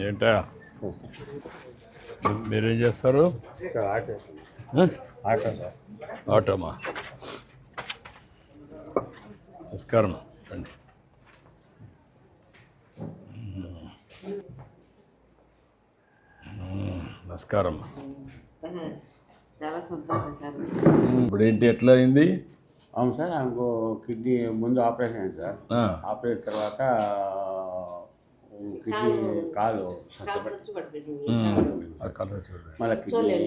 ఏంటా మీరేం చేస్తారు? ఆటోమా. నమస్కారం రండి. నమస్కారం. చాలా సంతోషం సార్. ఇప్పుడు ఏంటి ఎట్లా అయింది? అవును సార్, ఆమెకు కిడ్నీ ముందు ఆపరేషన్ అయింది సార్. ఆపరేషన్ తర్వాత కిడ్నీ కాలు మళ్ళీ కిడ్నీ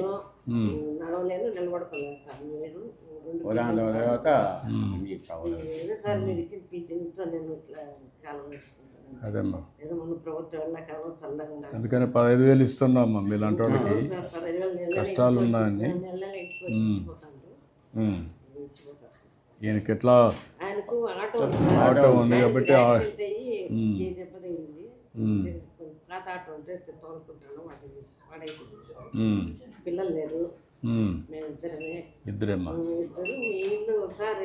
నడవలేను, నిలబడుకోలేను సార్. నేను తర్వాత సార్ మీరు ఇచ్చిన పింఛన్తో నేను ఇట్లా కాలం వేసుకుంటాను. అదేమ్మా, ఏదో మన ప్రభుత్వం వెళ్ళకాలం చల్లగా ఉండాలి. అందుకని 15,000 ఇస్తున్నామ్మా మీలాంటి వాళ్ళకి. కష్టాలు ఉన్నాయని ఈయనకి ఎట్లా ఆయనకు ఆటో ఉంది కాబట్టి పాత ఆటో ఉంటే తోలుకుంటాను. పిల్లలు లేరు, మేము ఇద్దరేమ్మా. ఇద్దరు. మీ ఇల్లు సార్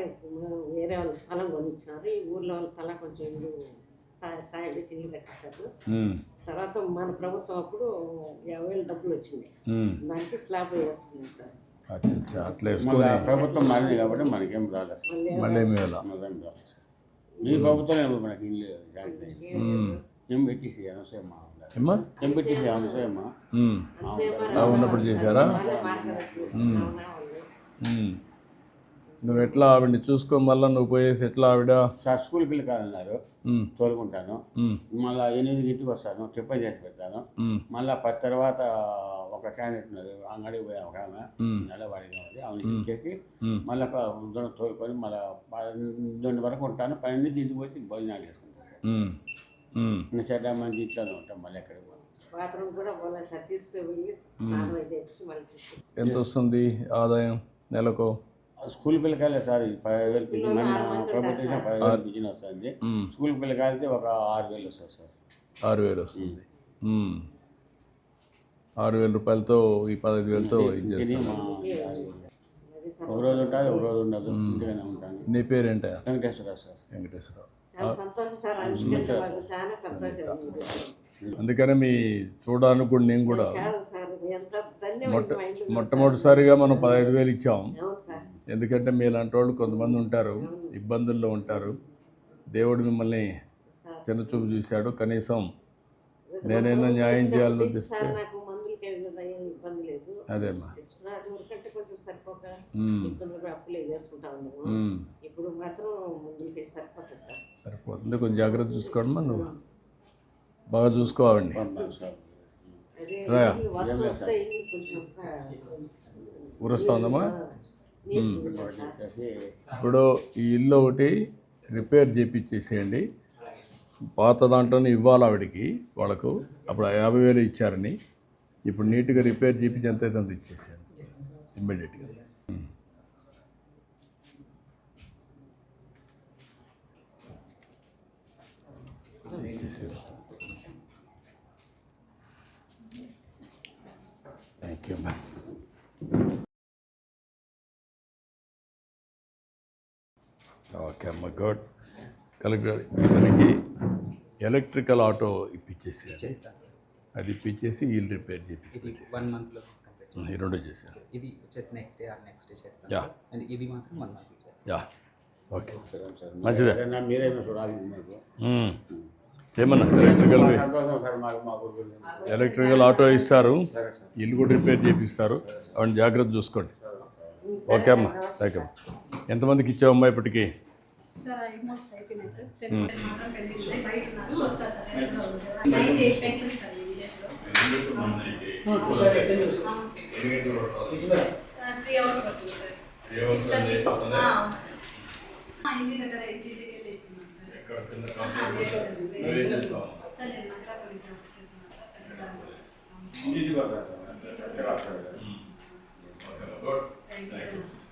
వేరే వాళ్ళ స్థలం కొనిచ్చినారు. ఈ ఊర్లో వాళ్ళ తల కొంచెం ఇల్లు సాయం చేసి ఇల్లు కట్టించారు. తర్వాత మన ప్రభుత్వం అప్పుడు 50,000 డబ్బులు వచ్చింది, దానికి స్లాబ్ వేసుకున్నాం సార్. అట్లా ప్రభుత్వం మారింది కాబట్టి మనకేం రాలేదు. మళ్ళీ మీ ప్రభుత్వం మనకి ఇల్లు ఎంపీటీసీ అనసూయమ్మ ఉన్నప్పుడు చేశారా? నువ్వు ఎట్లా ఆవిడని చూసుకో, మళ్ళీ నువ్వు పోయేసి ఎట్లా ఆవిడ సార్ స్కూల్ పిల్లకాయలు తోలుకుంటాను. మళ్ళీ 8 గంటలకు వస్తాను, టిఫిన్ చేసి పెడతాను. మళ్ళీ 10 తర్వాత ఒక క్యాండిడేట్ ఉన్నది, అంగడికి పోయా ఒక ఆమె నెలవాడిగా ఉంది, ఆమె ఇచ్చేసి మళ్ళీ తోలుకొని మళ్ళీ 12 వరకు ఉంటాను. 12 ఇంటికి వచ్చి భోజనాలు చేసుకుంటాను సార్. ఇంకా చెడ్డ మంచి ఇంట్లోనే ఉంటాం. మళ్ళీ ఎక్కడికి బాత్రూమ్ కూడా పోలేదు సార్, తీసుకువెళ్ళి ఎంత వస్తుంది ఆదాయం నెలకు? స్కూల్ పిల్లకాయలే సార్ 15,000 పింఛన్, ప్రభుత్వం 15,000 పింఛన్ వస్తుంది. స్కూల్ పిల్లకాయలతో ఒక 6,000 వస్తుంది సార్. 6,000 వస్తుంది. 6,000 రూపాయలతో ఈ 15,000తో ఇది చేస్తాను. ఒక రోజు ఉంటుంది, ఒక రోజు ఉండదు, ఇంటిగానే ఉంటాను. నీ పేరేంట? వెంకటేశ్వరరావు సార్. వెంకటేశ్వరరావు. అందుకనే మీ చూడడానికి కూడా నేను కూడా మొట్టమొదటిసారిగా మనం 15,000 ఇచ్చాం. ఎందుకంటే మీలాంటి వాళ్ళు కొంతమంది ఉంటారు, ఇబ్బందుల్లో ఉంటారు. దేవుడు మిమ్మల్ని చిన్నచూపు చూశాడు. కనీసం నేనైనా న్యాయం చేయాలని ఉద్దేశిస్తే అదేమ్మా. సరిపోతుంది. కొంచెం జాగ్రత్త చూసుకోండి. నువ్వు బాగా చూసుకోవాలండి. ఊరొస్తా ఉందమ్మా. ఇప్పుడు ఈ ఇల్లు ఒకటి రిపేర్ చేయించేసేయండి. పాత దాంట్లోనే ఇవ్వాలి ఆవిడికి, వాళ్ళకు అప్పుడు 50,000 ఇచ్చారని. ఇప్పుడు నీట్గా రిపేర్ చేయించి ఎంత అయితే అంత ఇచ్చేసేయండి ఇమ్మీడియట్గా. ఇచ్చేసారు. Thank you ma'am. ఓకే అమ్మ, గుడ్. కలెక్టర్ ఇతనికి ఎలక్ట్రికల్ ఆటో ఇప్పించేసి అది ఇప్పించేసి వీళ్ళు రిపేర్ చేసి 1 monthలో ఈ 2 చేశాను. ఇది వచ్చేసి నెక్స్ట్ డే చేస్తాను. అండ్ ఇది మాత్రం 1 month చేస్తాను. ఓకే, మంచిదే. మీరేమో చూడాలి ఏమన్నా ఎలక్ట్రికల్ ఆటో ఇస్తారు, ఇల్లు కూడా రిపేర్ చేపిస్తారు. అవన్నీ జాగ్రత్త చూసుకోండి. ఓకే అమ్మా, థ్యాంక్ యూ. ఎంతమందికి ఇచ్చావమ్మా ఇప్పటికీ? Thank you.